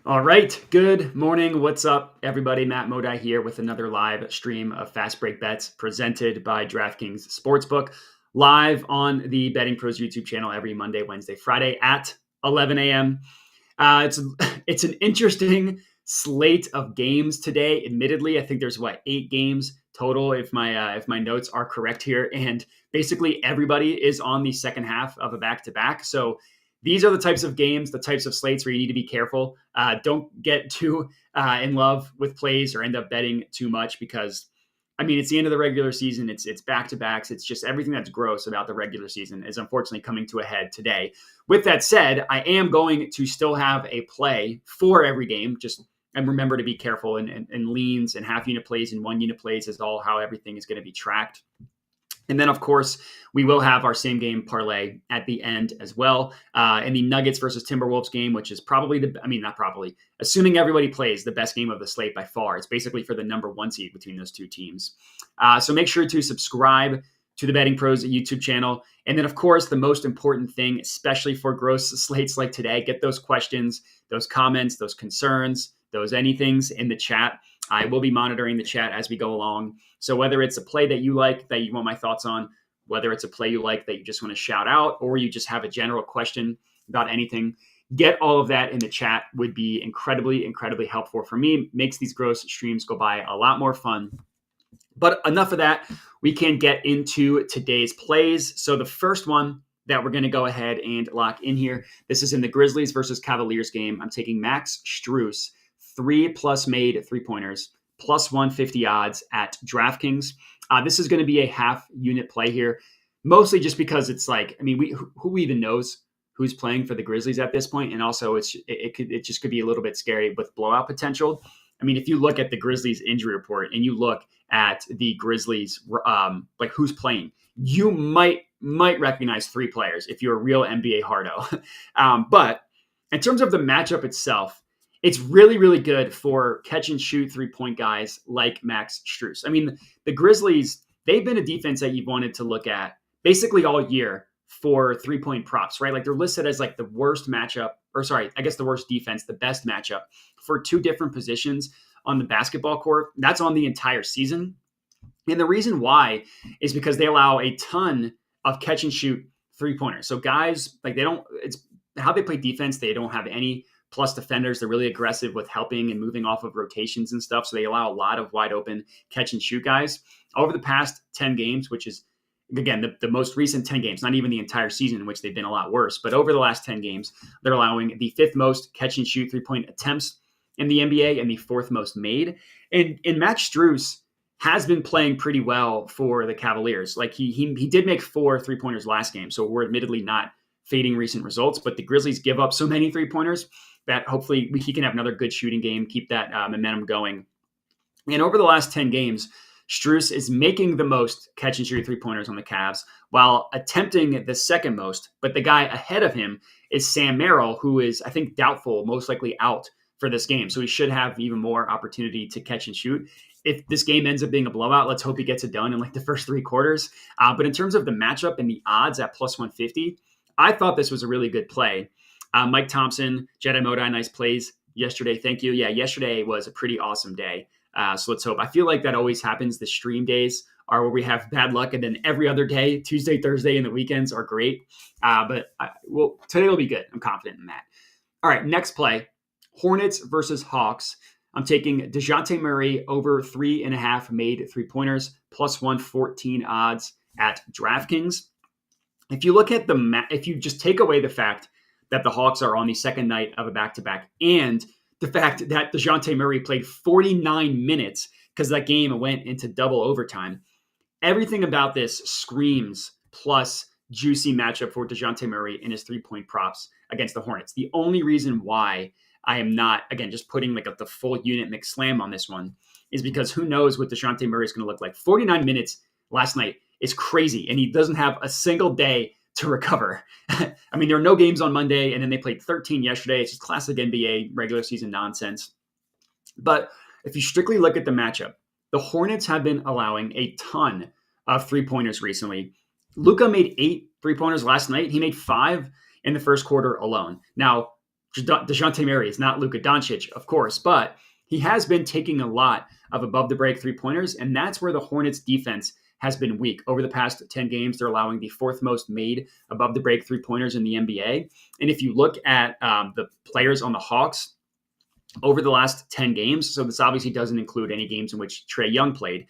All right. Good morning. What's up, everybody? Matt Modi here with another live stream of Fast Break Bets presented by DraftKings Sportsbook, live on the Betting Pros YouTube channel every Monday, Wednesday, Friday at 11 a.m. It's an interesting slate of games today. Admittedly, I think there's 8 games total if my notes are correct here, and basically everybody is on the second half of a back-to-back. So these are the types of games, the types of slates where you need to be careful. Don't get too in love with plays or end up betting too much because, it's the end of the regular season. It's back-to-backs. It's just everything that's gross about the regular season is unfortunately coming to a head today. With that said, I am going to still have a play for every game. And remember to be careful and leans and half unit plays and 1 unit plays is all how everything is going to be tracked. And then, of course, we will have our same game parlay at the end as well. In the Nuggets versus Timberwolves game, which is assuming everybody plays, the best game of the slate by far. It's basically for the number 1 seed between those two teams. So make sure to subscribe to the Betting Pros YouTube channel. And then, of course, the most important thing, especially for gross slates like today, get those questions, those comments, those concerns, those anythings in the chat. I will be monitoring the chat as we go along. So whether it's a play that you like, that you want my thoughts on, whether it's a play you like that you just want to shout out, or you just have a general question about anything, get all of that in the chat would be incredibly, incredibly helpful for me. Makes these gross streams go by a lot more fun. But enough of that. We can get into today's plays. So the first one that we're going to go ahead and lock in here, this is in the Grizzlies versus Cavaliers game. I'm taking Max Strus, 3+ made 3-pointers, plus 150 odds at DraftKings. This is going to be a half unit play here, mostly just because it's who even knows who's playing for the Grizzlies at this point, and also it just could be a little bit scary with blowout potential. If you look at the Grizzlies injury report and you look at the Grizzlies who's playing, you might recognize 3 players if you're a real NBA hardo. But in terms of the matchup itself, it's really, really good for catch and shoot 3-point guys like Max Strus. The Grizzlies, they've been a defense that you've wanted to look at basically all year for 3-point props, right? Like they're listed as the worst matchup, the worst defense, the best matchup for 2 different positions on the basketball court. That's on the entire season. And the reason why is because they allow a ton of catch and shoot 3-pointers. So guys, it's how they play defense. They don't have any plus defenders. They're really aggressive with helping and moving off of rotations and stuff. So they allow a lot of wide open catch and shoot guys. Over the past 10 games, which is, again, the most recent 10 games, not even the entire season in which they've been a lot worse, but over the last 10 games, they're allowing the 5th most catch and shoot 3-point attempts in the NBA and the 4th most made. And Max Strus has been playing pretty well for the Cavaliers. He did make 4 3-pointers last game. So we're admittedly not fading recent results, but the Grizzlies give up so many 3-pointers that hopefully he can have another good shooting game, keep that momentum going. And over the last 10 games, Strus is making the most catch and shoot 3-pointers on the Cavs while attempting the 2nd most. But the guy ahead of him is Sam Merrill, who is, I think, doubtful, most likely out for this game. So he should have even more opportunity to catch and shoot. If this game ends up being a blowout, let's hope he gets it done in the first 3 quarters. But in terms of the matchup and the odds at plus 150, I thought this was a really good play. Mike Thompson, Jedi Modi, nice plays yesterday. Thank you. Yeah, yesterday was a pretty awesome day. So let's hope. I feel like that always happens. The stream days are where we have bad luck, and then every other day, Tuesday, Thursday, and the weekends are great. But today will be good. I'm confident in that. All right, next play, Hornets versus Hawks. I'm taking Dejounte Murray over 3.5 made 3-pointers, plus 114 odds at DraftKings. If you look at if you just take away the fact that the Hawks are on the second night of a back-to-back and the fact that Dejounte Murray played 49 minutes because that game went into double overtime, everything about this screams plus juicy matchup for Dejounte Murray and his 3-point props against the Hornets. The only reason why I am not, again, just putting the full unit McSlam on this one is because who knows what Dejounte Murray is going to look like. 49 minutes last night is crazy, and he doesn't have a single day to recover. There are no games on Monday, and then they played 13 yesterday. It's just classic NBA regular season nonsense. But if you strictly look at the matchup, the Hornets have been allowing a ton of 3-pointers recently. Luka made 8 3-pointers last night. He made 5 in the first quarter alone. Now, Dejounte Murray is not Luka Doncic, of course, but he has been taking a lot of above the break 3-pointers, and that's where the Hornets defense has been weak. Over the past 10 games, they're allowing the fourth most made above the break 3-pointers in the NBA. And if you look at the players on the Hawks over the last 10 games, so this obviously doesn't include any games in which Trae Young played,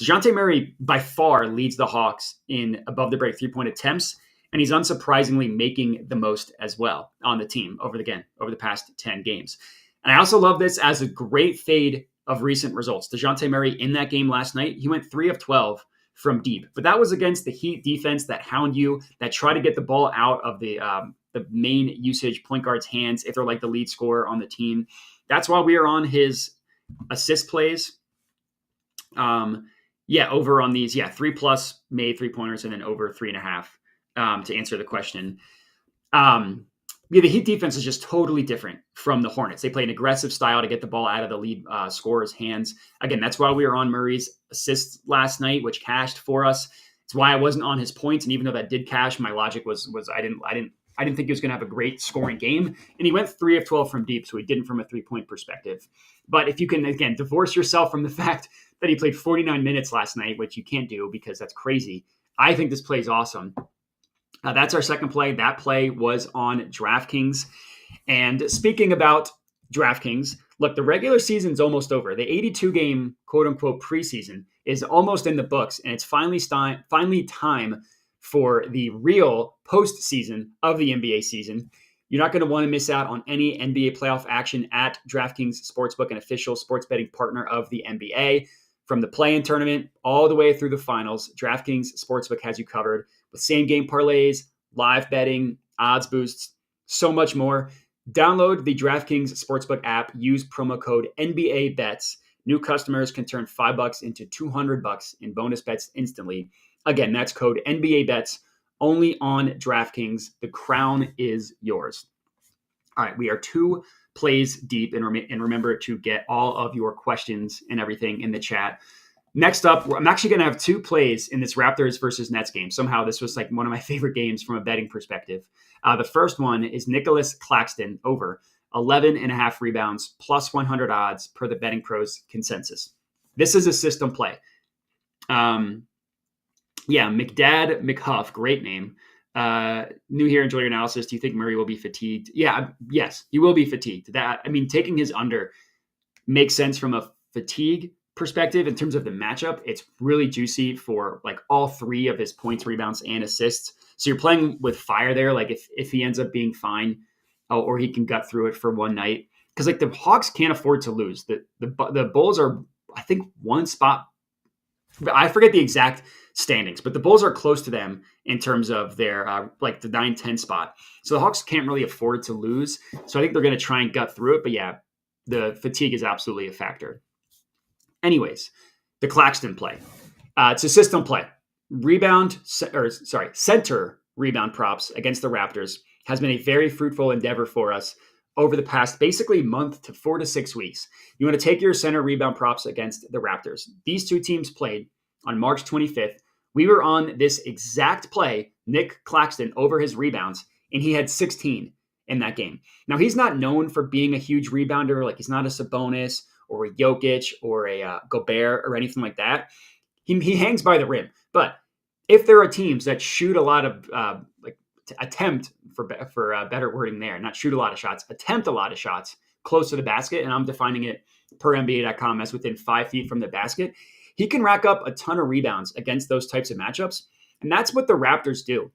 Dejounte Murray by far leads the Hawks in above the break 3-point attempts, and he's unsurprisingly making the most as well on the team over the past 10 games. And I also love this as a great fade of recent results. Dejounte Murray in that game last night, he went 3 of 12 from deep, but that was against the Heat defense that hound you, that try to get the ball out of the main usage point guard's hands if they're like the lead scorer on the team. That's why we are on his assist plays. Over on these, 3+ made 3-pointers and then over 3.5 to answer the question. The Heat defense is just totally different from the Hornets. They play an aggressive style to get the ball out of the lead scorer's hands. Again, that's why we were on Murray's assists last night, which cashed for us. It's why I wasn't on his points, and even though that did cash, my logic was I didn't think he was going to have a great scoring game, and he went 3 of 12 from deep, so he didn't from a 3-point perspective. But if you can again divorce yourself from the fact that he played 49 minutes last night, which you can't do because that's crazy, I think this play is awesome. That's our second play. That play was on DraftKings. And speaking about DraftKings, look, the regular season's almost over. The 82-game quote-unquote preseason is almost in the books, and it's finally time for the real postseason of the NBA season. You're not going to want to miss out on any NBA playoff action at DraftKings Sportsbook, an official sports betting partner of the NBA. From the play-in tournament all the way through the finals, DraftKings Sportsbook has you covered with same-game parlays, live betting, odds boosts, so much more. Download the DraftKings Sportsbook app. Use promo code NBA Bets. New customers can turn $5 into $200 in bonus bets instantly. Again, that's code NBA Bets only on DraftKings. The crown is yours. All right, we are 2 plays deep, and remember to get all of your questions and everything in the chat. Next up, I'm actually going to have 2 plays in this Raptors versus Nets game. Somehow this was like one of my favorite games from a betting perspective. The first one is Nic Claxton over 11.5 rebounds plus 100 odds per the Betting Pros consensus. This is a system play. McDad McHuff, great name. New here, enjoy your analysis. Do you think Murray will be fatigued? Yes, he will be fatigued. Taking his under makes sense from a fatigue perspective in terms of the matchup. It's really juicy for like all 3 of his points, rebounds, and assists. So you're playing with fire there. Like if he ends up being fine, or he can gut through it for one night, because like the Hawks can't afford to lose. The Bulls are, I think, one spot. I forget the exact standings, but the Bulls are close to them in terms of their the 9-10 spot. So the Hawks can't really afford to lose. So I think they're going to try and gut through it. But yeah, the fatigue is absolutely a factor. Anyways, the Claxton play. It's a system play. Center rebound props against the Raptors has been a very fruitful endeavor for us over the past basically month to 4 to 6 weeks. You want to take your center rebound props against the Raptors. These 2 teams played on March 25th. We were on this exact play, Nic Claxton over his rebounds, and he had 16 in that game. Now, he's not known for being a huge rebounder. Like, he's not a Sabonis or a Jokic or a Gobert or anything like that. He hangs by the rim. But if there are teams that shoot a lot of attempt for better wording there, not shoot a lot of shots, attempt a lot of shots close to the basket, and I'm defining it per NBA.com as within 5 feet from the basket, he can rack up a ton of rebounds against those types of matchups. And that's what the Raptors do.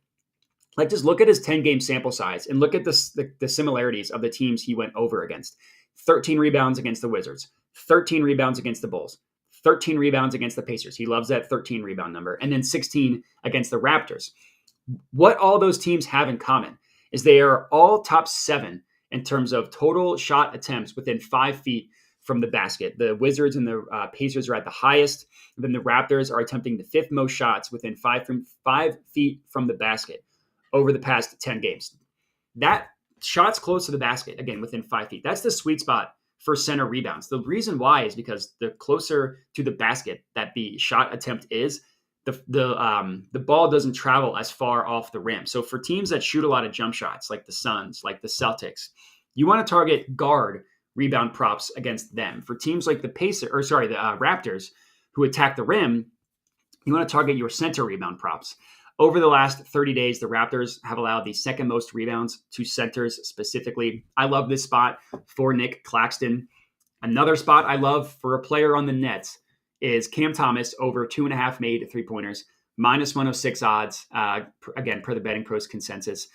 Like, just look at his 10-game sample size and look at the similarities of the teams he went over against. 13 rebounds against the Wizards, 13 rebounds against the Bulls, 13 rebounds against the Pacers. He loves that 13 rebound number. And then 16 against the Raptors. What all those teams have in common is they are all top 7 in terms of total shot attempts within 5 feet from the basket. The Wizards and the Pacers are at the highest. Then the Raptors are attempting the 5th most shots within 5 feet from the basket over the past 10 games. That shots close to the basket, again, within 5 feet. That's the sweet spot for center rebounds. The reason why is because the closer to the basket that the shot attempt is, the ball doesn't travel as far off the rim. So for teams that shoot a lot of jump shots, like the Suns, like the Celtics, You want to target guard rebound props against them. For teams like the Raptors, who attack the rim, you want to target your center rebound props. Over the last 30 days, the Raptors have allowed the second most rebounds to centers specifically. I love this spot for Nic Claxton. Another spot I love for a player on the Nets is Cam Thomas over 2.5 made three-pointers, minus 106 odds, again, per the Betting Pros consensus.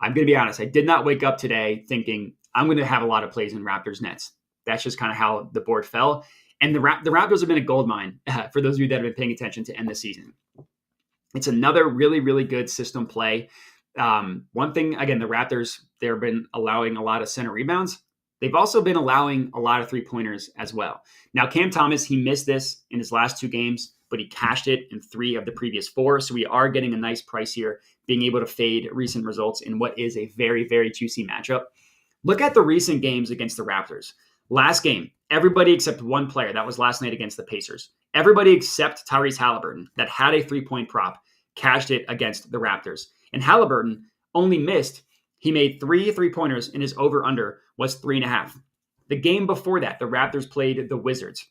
I'm going to be honest, I did not wake up today thinking I'm going to have a lot of plays in Raptors Nets. That's just kind of how the board fell. And the Raptors have been a gold mine for those of you that have been paying attention to end the season. It's another really, really good system play. One thing, again, the Raptors, they've been allowing a lot of center rebounds. They've also been allowing a lot of three-pointers as well. Now, Cam Thomas, he missed this in his last 2 games, but he cashed it in 3 of the previous 4. So we are getting a nice price here, being able to fade recent results in what is a very, very juicy matchup. Look at the recent games against the Raptors. Last game, everybody except one player, that was last night against the Pacers. Everybody except Tyrese Halliburton that had a 3-point prop cashed it against the Raptors. And Halliburton only missed, he made 3 3-pointers and his over-under was 3.5. The game before that, the Raptors played the Wizards.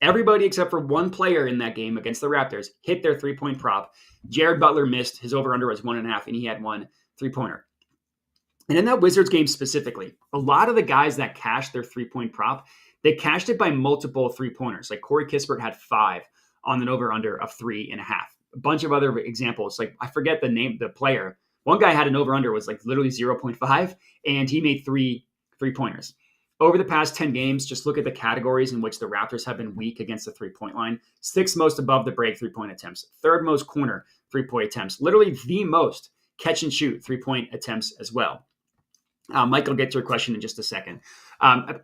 Everybody except for one player in that game against the Raptors hit their 3-point prop. Jared Butler missed, his over-under was 1.5, and he had 1 3-pointer. And in that Wizards game specifically, a lot of the guys that cashed their 3-point prop, they cashed it by multiple 3-pointers. Like Corey Kispert had 5 on an over-under of 3.5. A bunch of other examples, like I forget the name, the player. One guy had an over-under was like literally 0.5, and he made 3 3-pointers. Over the past 10 games, just look at the categories in which the Raptors have been weak against the 3-point line. 6th most above the break 3-point attempts. 3rd most corner 3-point attempts. Literally the most catch and shoot 3-point attempts as well. Mike will get to a question in just a second.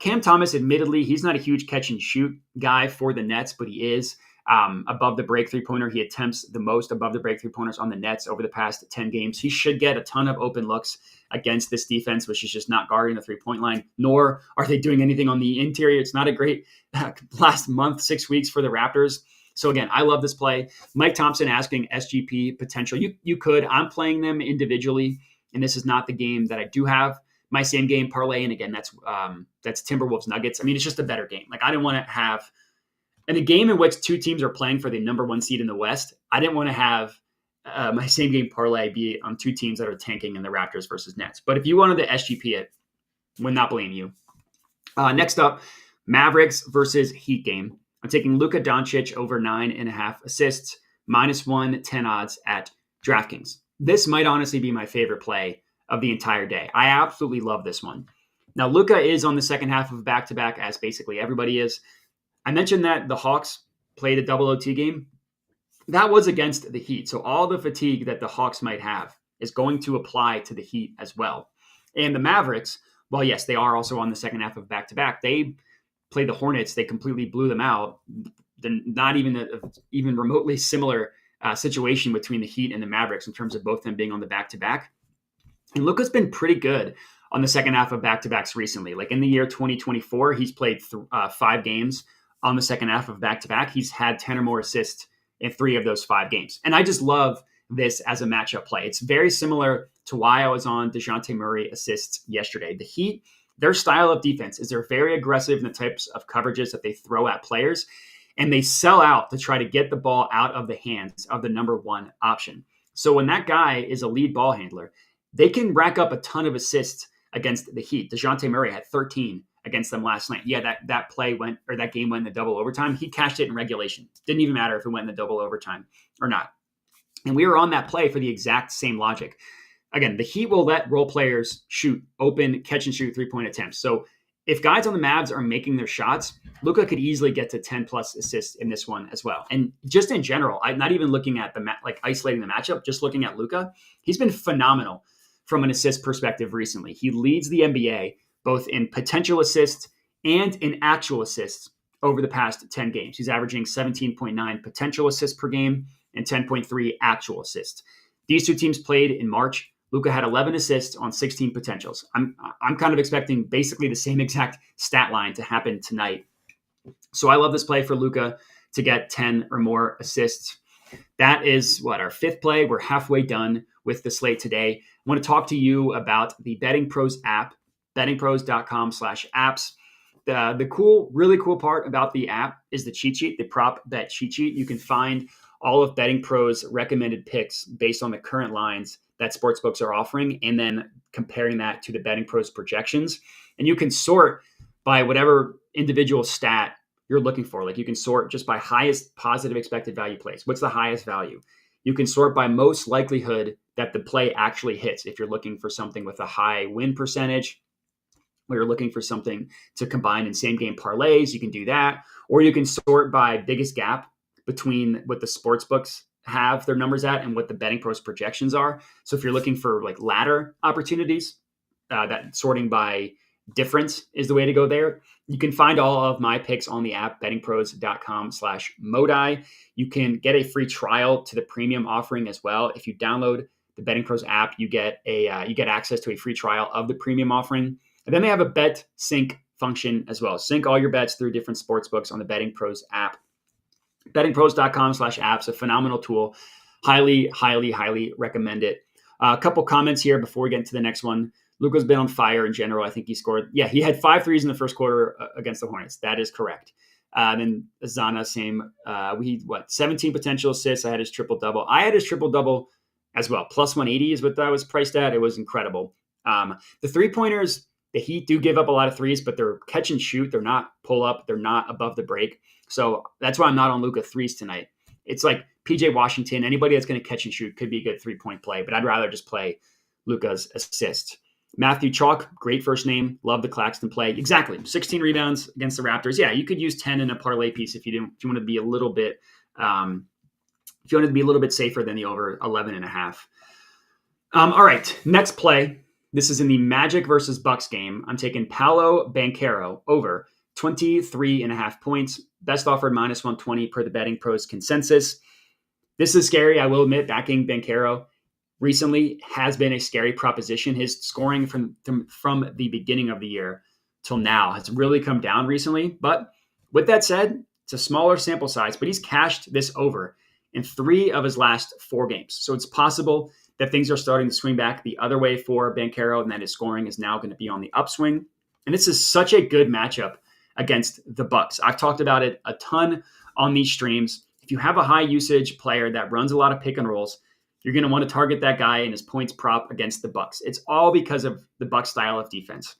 Cam Thomas, admittedly, he's not a huge catch and shoot guy for the Nets, but he is above the break 3-pointer. He attempts the most above the break 3-pointers on the Nets over the past 10 games. He should get a ton of open looks against this defense, which is just not guarding the 3-point line, nor are they doing anything on the interior. It's not a great last month, 6 weeks for the Raptors. So again, I love this play. Mike Thompson asking SGP potential. You could. I'm playing them individually, and this is not the game that I do have my same game parlay. And again, that's Timberwolves Nuggets. I mean, it's just a better game. Like I didn't want to have in a game in which 2 teams are playing for the number 1 seed in the West. I didn't want to have my same game parlay be on 2 teams that are tanking in the Raptors versus Nets. But if you wanted to SGP it, would not blame you. Next up, Mavericks versus Heat game. I'm taking Luka Doncic over 9.5 assists, minus 110 odds at DraftKings. This might honestly be my favorite play of the entire day. I absolutely love this one. Now, Luka is on the second half of back-to-back, as basically everybody is. I mentioned that the Hawks played a double OT game. That was against the Heat. So all the fatigue that the Hawks might have is going to apply to the Heat as well. And the Mavericks, well, yes, they are also on the second half of back-to-back. They played the Hornets. They completely blew them out. Not even remotely similar situation between the Heat and the Mavericks in terms of both them being on the back-to-back. And Luka's been pretty good on the second half of back-to-backs recently. Like in the year 2024, he's played 5 games on the second half of back-to-back. He's had 10 or more assists in 3 of those 5 games. And I just love this as a matchup play. It's very similar to why I was on Dejounte Murray assists yesterday. The Heat, their style of defense is they're very aggressive in the types of coverages that they throw at players, and they sell out to try to get the ball out of the hands of the number 1 option. So when that guy is a lead ball handler, they can rack up a ton of assists against the Heat. Dejounte Murray had 13 against them last night. Yeah, that game went in the double overtime. He cashed it in regulation. Didn't even matter if it went in the double overtime or not. And we were on that play for the exact same logic. Again, the Heat will let role players shoot open catch and shoot 3-point attempts. So if guys on the Mavs are making their shots, Luka could easily get to 10 plus assists in this one as well. And just in general, I'm not even looking at isolating the matchup, just looking at Luka. He's been phenomenal from an assist perspective recently. He leads the NBA both in potential assists and in actual assists over the past 10 games. He's averaging 17.9 potential assists per game and 10.3 actual assists. These 2 teams played in March. Luka had 11 assists on 16 potentials. I'm kind of expecting basically the same exact stat line to happen tonight. So I love this play for Luka to get 10 or more assists. That is our 5th play. We're halfway done with the slate today. I want to talk to you about the Betting Pros app. bettingpros.com/apps. The really cool part about the app is the cheat sheet, the prop bet cheat sheet. You can find all of Betting Pro's recommended picks based on the current lines that sportsbooks are offering, and then comparing that to the Betting Pro's projections. And you can sort by whatever individual stat you're looking for. Like you can sort just by highest positive expected value plays. What's the highest value? You can sort by most likelihood that the play actually hits. If you're looking for something with a high win percentage, or you're looking for something to combine in same game parlays, you can do that. Or you can sort by biggest gap between what the sports books have their numbers at and what the Betting Pros projections are. So if you're looking for like ladder opportunities, that sorting by difference is the way to go there. You can find all of my picks on the app, bettingpros.com/Modi. You can get a free trial to the premium offering as well. If you download the Betting Pros app, you get access to a free trial of the premium offering. And then they have a bet sync function as well. Sync all your bets through different sports books on the Betting Pros app. Bettingpros.com/apps, a phenomenal tool. Highly, highly, highly recommend it. A couple comments here before we get into the next one. Luka's been on fire in general. I think he scored. Yeah, he had 5 threes in the first quarter against the Hornets. That is correct. Then Zana, same. 17 potential assists. I had his triple-double. I had his triple-double as well. Plus 180 is what that was priced at. It was incredible. The three-pointers, the Heat do give up a lot of threes, but they're catch and shoot. They're not pull up. They're not above the break. So that's why I'm not on Luka threes tonight. It's like PJ Washington. Anybody that's going to catch and shoot could be a good 3-point play, but I'd rather just play Luka's assist. Matthew Chalk, great first name. Love the Claxton play. Exactly. 16 rebounds against the Raptors. Yeah, you could use 10 in a parlay piece if you wanted to be a little bit safer than the over 11.5. All right, next play. This is in the Magic versus Bucks game. I'm taking Paolo Banchero over 23.5 points. Best offered minus 120 per the Betting Pros consensus. This is scary. I will admit, backing Banchero recently has been a scary proposition. His scoring from the beginning of the year till now has really come down recently. But with that said, it's a smaller sample size, but he's cashed this over in 3 of his last 4 games. So it's possible that things are starting to swing back the other way for Banchero, and that his scoring is now going to be on the upswing. And this is such a good matchup against the Bucks. I've talked about it a ton on these streams. If you have a high usage player that runs a lot of pick and rolls, you're going to want to target that guy in his points prop against the Bucks. It's all because of the Bucks style of defense.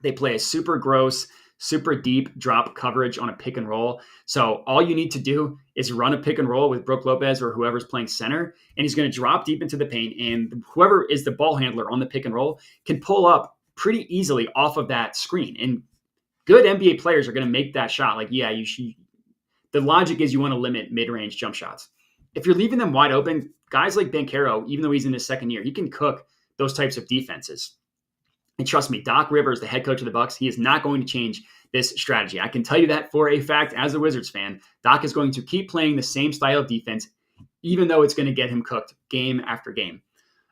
They play a super gross, super deep drop coverage on a pick and roll. So all you need to do is run a pick and roll with Brook Lopez or whoever's playing center, and he's going to drop deep into the paint, and whoever is the ball handler on the pick and roll can pull up pretty easily off of that screen. And good NBA players are going to make that shot. Like, yeah, you should. The logic is you want to limit mid-range jump shots. If you're leaving them wide open, guys like Banchero, even though he's in his second year, he can cook those types of defenses. And trust me, Doc Rivers, the head coach of the Bucks, he is not going to change this strategy. I can tell you that for a fact as a Wizards fan. Doc is going to keep playing the same style of defense, even though it's going to get him cooked game after game.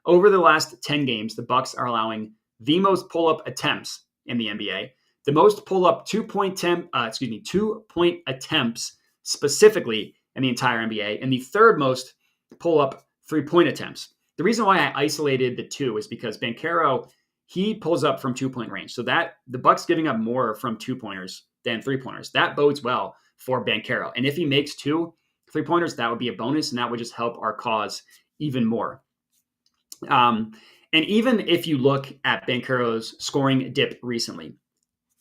Over the last 10 games, the Bucks are allowing the most pull-up attempts in the NBA, the most pull-up 2-point attempts specifically in the entire NBA, and the third most pull-up 3-point attempts. The reason why I isolated the 2 is because Banchero, he pulls up from 2-point range. So that the Bucks giving up more from 2-pointers than 3-pointers. That bodes well for Banchero. And if he makes 2 3-pointers, that would be a bonus, and that would just help our cause even more. And even if you look at Banchero's scoring dip recently,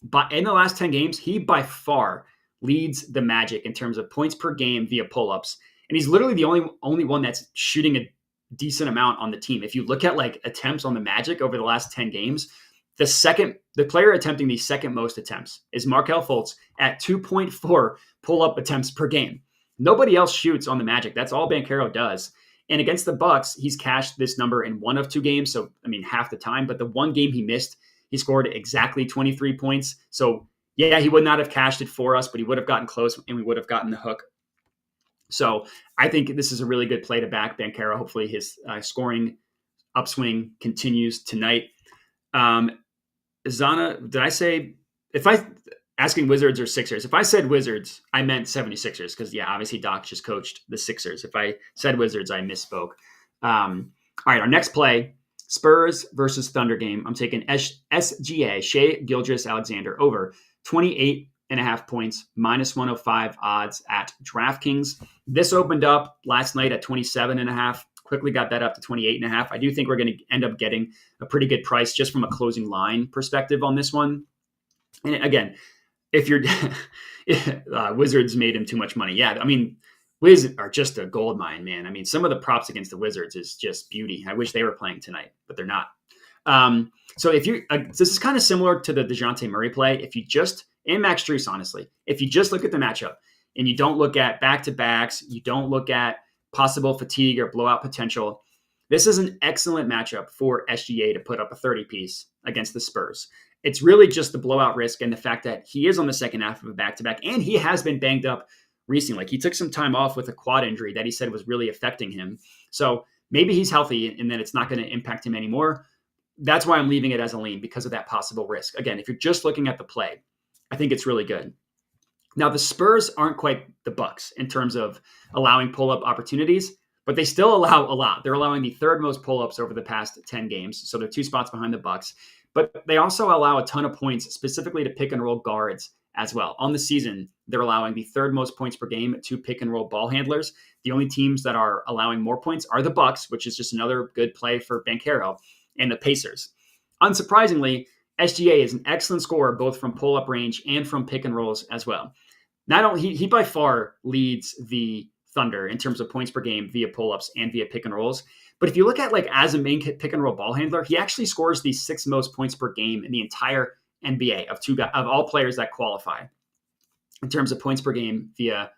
but in the last 10 games, he by far leads the Magic in terms of points per game via pull-ups. And he's literally the only one that's shooting a decent amount on the team. If you look at like attempts on the Magic over the last 10 games, the player attempting the second most attempts is Markelle Fultz at 2.4 pull-up attempts per game. Nobody else shoots on the Magic. That's all Banchero does. And against the Bucks, he's cashed this number in 1 of 2 games. So, I mean, half the time, but the one game he missed, he scored exactly 23 points. So yeah, he would not have cashed it for us, but he would have gotten close and we would have gotten the hook. So I think this is a really good play to back Banchero. Hopefully his scoring upswing continues tonight. Zana, did I say, asking Wizards or Sixers, if I said Wizards, I meant 76ers because, yeah, obviously Doc just coached the Sixers. If I said Wizards, I misspoke. All right, our next play, Spurs versus Thunder game. I'm taking SGA, Shai Gilgeous-Alexander, over 28.5 points, minus 105 odds at DraftKings. This opened up last night at 27.5. Quickly got that up to 28.5. I do think we're going to end up getting a pretty good price just from a closing line perspective on this one. And again, if you're Wizards made him too much money. Yeah, I mean, Wiz are just a gold mine, man. I mean, some of the props against the Wizards is just beauty. I wish they were playing tonight, but they're not. So if you, this is kind of similar to the Dejounte Murray play. If you just, and Max Strus, honestly, if you just look at the matchup and you don't look at back-to-backs, you don't look at possible fatigue or blowout potential, this is an excellent matchup for SGA to put up a 30-piece against the Spurs. It's really just the blowout risk and the fact that he is on the second half of a back-to-back, and he has been banged up recently. Like, he took some time off with a quad injury that he said was really affecting him. So maybe he's healthy and then it's not going to impact him anymore. That's why I'm leaving it as a lean, because of that possible risk. Again, if you're just looking at the play, I think it's really good. Now, the Spurs aren't quite the Bucks in terms of allowing pull-up opportunities, but they still allow a lot. They're allowing the third most pull-ups over the past 10 games, so they're 2 spots behind the Bucks. But they also allow a ton of points specifically to pick-and-roll guards as well. On the season, they're allowing the third most points per game to pick-and-roll ball handlers. The only teams that are allowing more points are the Bucks, which is just another good play for Banchero, and the Pacers. Unsurprisingly, SGA is an excellent scorer both from pull-up range and from pick-and-rolls as well. Not only he by far leads the Thunder in terms of points per game via pull-ups and via pick-and-rolls. But if you look at, like, as a main pick-and-roll ball handler, he actually scores the 6th most points per game in the entire NBA of all players that qualify in terms of points per game via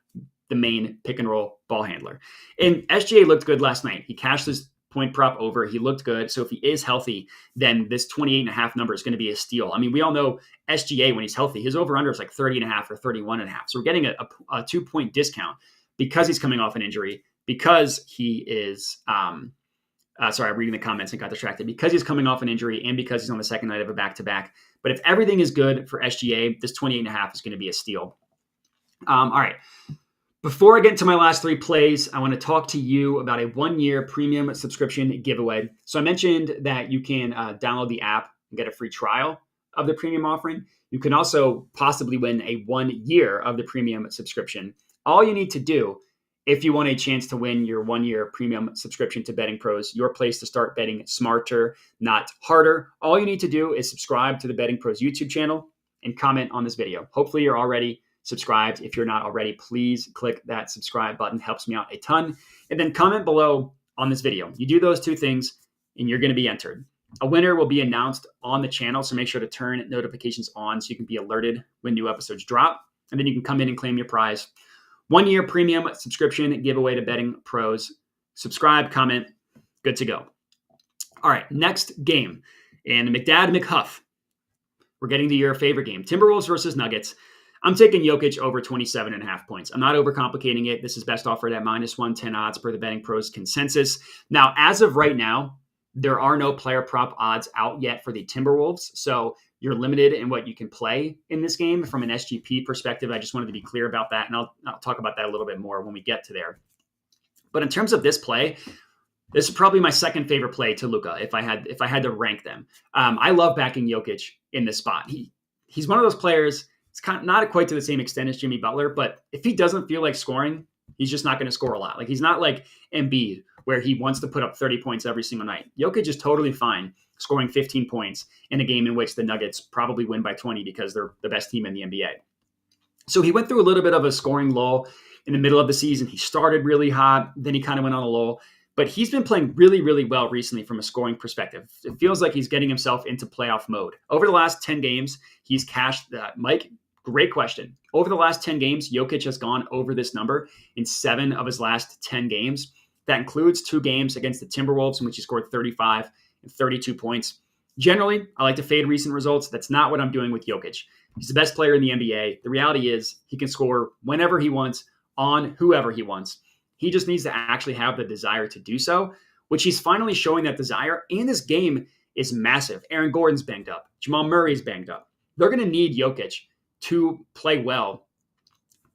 the main pick-and-roll ball handler. And SGA looked good last night. He cashed his point prop over. He looked good. So if he is healthy, then this 28.5 number is going to be a steal. I mean, we all know SGA, when he's healthy, his over-under is like 30.5 or 31.5. So we're getting a 2-point discount because he's coming off an injury, because he is, sorry, I'm reading the comments and got distracted, because he's coming off an injury and because he's on the second night of a back-to-back. But if everything is good for SGA, this 28.5 is going to be a steal. All right. Before I get into my last 3 plays, I want to talk to you about a 1-year premium subscription giveaway. So I mentioned that you can download the app and get a free trial of the premium offering. You can also possibly win a 1 year of the premium subscription. All you need to do, if you want a chance to win your 1-year premium subscription to Betting Pros, your place to start betting smarter, not harder, all you need to do is subscribe to the Betting Pros YouTube channel and comment on this video. Hopefully you're already subscribed. If you're not already, please click that subscribe button. Helps me out a ton. And then comment below on this video. You do those 2 things and you're going to be entered. A winner will be announced on the channel, so make sure to turn notifications on so you can be alerted when new episodes drop. And then you can come in and claim your prize. 1-year premium subscription giveaway to Betting Pros. Subscribe, comment, good to go. All right, next game. And McDad McHuff. We're getting to your favorite game. Timberwolves versus Nuggets. I'm taking Jokic over 27.5 points. I'm not overcomplicating it. This is best offered at minus 110 odds per the Betting Pros consensus. Now, as of right now, there are no player prop odds out yet for the Timberwolves. So you're limited in what you can play in this game from an SGP perspective. I just wanted to be clear about that. And I'll talk about that a little bit more when we get to there. But in terms of this play, this is probably my second favorite play to Luka if I had to rank them. I love backing Jokic in this spot. He's one of those players. It's kind of not quite to the same extent as Jimmy Butler, but if he doesn't feel like scoring, he's just not going to score a lot. Like, he's not like Embiid, where he wants to put up 30 points every single night. Jokic is totally fine scoring 15 points in a game in which the Nuggets probably win by 20 because they're the best team in the NBA. So he went through a little bit of a scoring lull in the middle of the season. He started really hot, then he kind of went on a lull. But he's been playing really, really well recently from a scoring perspective. It feels like he's getting himself into playoff mode. Over the last 10 games, he's cashed that. Mike, great question. Over the last 10 games, Jokic has gone over this number in 7 of his last 10 games. That includes 2 games against the Timberwolves in which he scored 35 and 32 points. Generally, I like to fade recent results. That's not what I'm doing with Jokic. He's the best player in the NBA. The reality is he can score whenever he wants on whoever he wants. He just needs to actually have the desire to do so, which he's finally showing that desire. And this game is massive. Aaron Gordon's banged up. Jamal Murray's banged up. They're going to need Jokic to play well,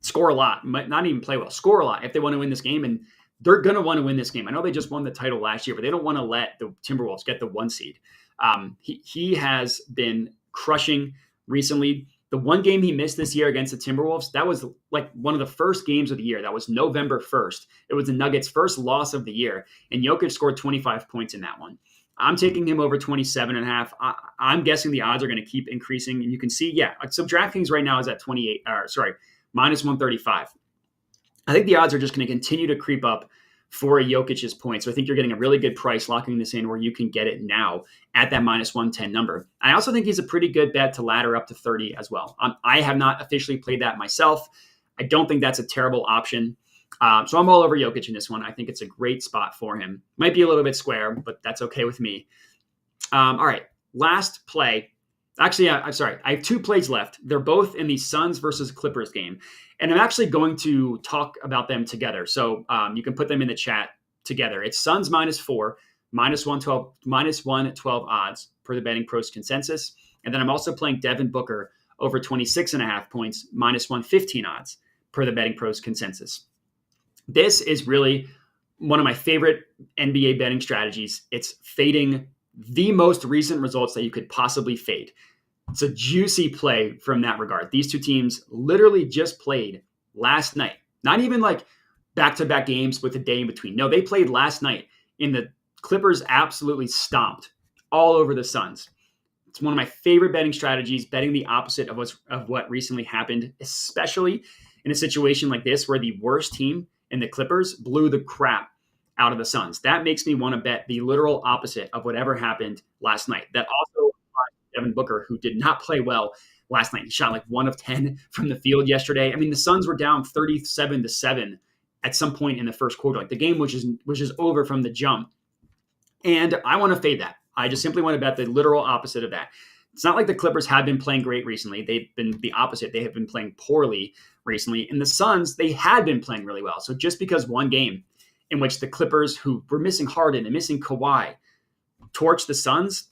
score a lot, not even play well, score a lot if they want to win this game. And they're going to want to win this game. I know they just won the title last year, but they don't want to let the Timberwolves get the 1 seed. He has been crushing recently. The one game he missed this year against the Timberwolves, that was like one of the first games of the year. That was November 1st. It was the Nuggets' first loss of the year, and Jokic scored 25 points in that one. I'm taking him over 27.5. I'm guessing the odds are going to keep increasing, and you can see, so DraftKings right now is at minus 135. I think the odds are just going to continue to creep up for Jokic's points. So I think you're getting a really good price locking this in where you can get it now at that minus 110 number. I also think he's a pretty good bet to ladder up to 30 as well. I have not officially played that myself. I don't think that's a terrible option. So I'm all over Jokic in this one. I think it's a great spot for him. Might be a little bit square, but that's okay with me. All right, last play. Actually, I'm sorry. I have 2 plays left. They're both in the Suns versus Clippers game. And I'm actually going to talk about them together. So you can put them in the chat together. It's Suns -4, minus 112 odds per the Betting Pros consensus. And then I'm also playing Devin Booker over 26.5 points, minus 115 odds per the Betting Pros consensus. This is really one of my favorite NBA betting strategies. It's fading the most recent results that you could possibly fade. It's a juicy play from that regard. These two teams literally just played last night. Not even like back-to-back games with a day in between. No, they played last night, and the Clippers absolutely stomped all over the Suns. It's one of my favorite betting strategies, betting the opposite of what recently happened, especially in a situation like this where the worst team in the Clippers blew the crap out of the Suns. That makes me want to bet the literal opposite of whatever happened last night. That also Devin Booker, who did not play well last night. He shot like 1 of 10 from the field yesterday. I mean, the Suns were down 37-7 at some point in the first quarter. Like the game was just over from the jump. And I want to fade that. I just simply want to bet the literal opposite of that. It's not like the Clippers have been playing great recently. They've been the opposite. They have been playing poorly recently. And the Suns, they had been playing really well. So just because one game in which the Clippers, who were missing Harden and missing Kawhi, torched the Suns,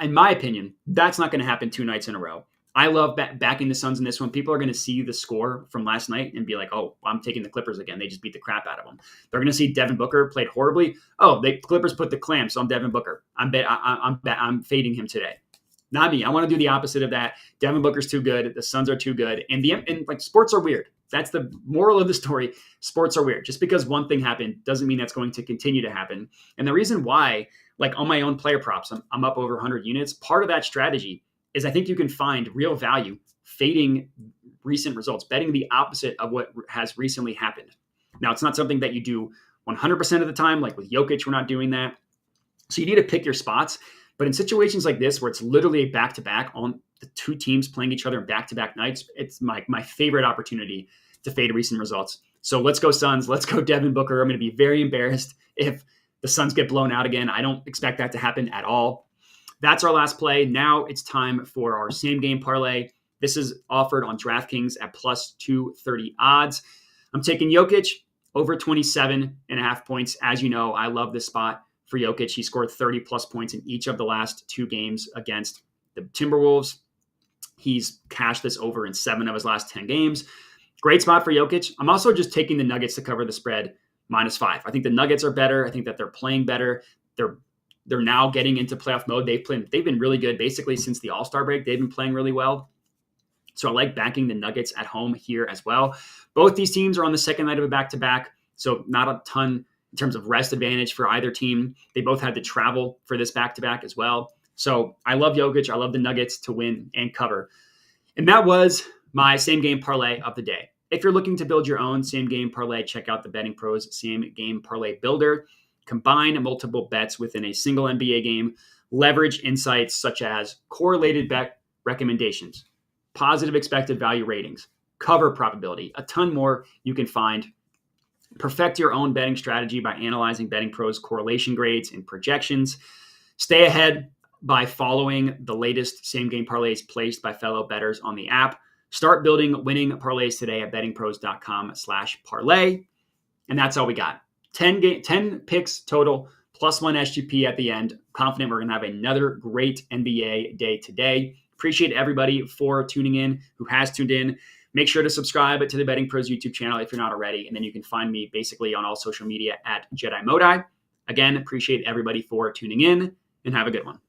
in my opinion, that's not going to happen 2 nights in a row. I love backing the Suns in this one. People are going to see the score from last night and be like, oh, I'm taking the Clippers again. They just beat the crap out of them. They're going to see Devin Booker played horribly. Oh, the Clippers put the clamps on Devin Booker. I'm fading him today. Not me. I want to do the opposite of that. Devin Booker's too good. The Suns are too good. And like sports are weird. That's the moral of the story. Sports are weird. Just because one thing happened doesn't mean that's going to continue to happen. And the reason why, like on my own player props, I'm up over 100 units. Part of that strategy is I think you can find real value fading recent results, betting the opposite of what has recently happened. Now, it's not something that you do 100% of the time. Like with Jokic, we're not doing that. So you need to pick your spots. But in situations like this, where it's literally a back-to-back on the 2 teams playing each other in back-to-back nights, it's my favorite opportunity to fade recent results. So let's go Suns. Let's go Devin Booker. I'm going to be very embarrassed if the Suns get blown out again. I don't expect that to happen at all. That's our last play. Now it's time for our same game parlay. This is offered on DraftKings at plus 230 odds. I'm taking Jokic over 27.5 points. As you know, I love this spot for Jokic. He scored 30 plus points in each of the last 2 games against the Timberwolves. He's cashed this over in 7 of his last 10 games. Great spot for Jokic. I'm also just taking the Nuggets to cover the spread -5. I think the Nuggets are better. I think that they're playing better. They're now getting into playoff mode. They've been really good basically since the All-Star break. They've been playing really well. So I like backing the Nuggets at home here as well. Both these teams are on the second night of a back-to-back, so not a ton in terms of rest advantage for either team. They both had to travel for this back-to-back as well. So I love Jokic. I love the Nuggets to win and cover. And that was my same game parlay of the day. If you're looking to build your own same game parlay, check out the Betting Pros Same Game Parlay Builder. Combine multiple bets within a single NBA game. Leverage insights such as correlated bet recommendations, positive expected value ratings, cover probability, a ton more you can find. Perfect your own betting strategy by analyzing Betting Pros correlation grades and projections. Stay ahead by following the latest same game parlays placed by fellow bettors on the app. Start building winning parlays today at bettingpros.com/parlay. And that's all we got. 10 picks total, plus 1 SGP at the end. Confident we're going to have another great NBA day today. Appreciate everybody for tuning in, who has tuned in. Make sure to subscribe to the Betting Pros YouTube channel if you're not already. And then you can find me basically on all social media at Jedi Modai. Again, appreciate everybody for tuning in and have a good one.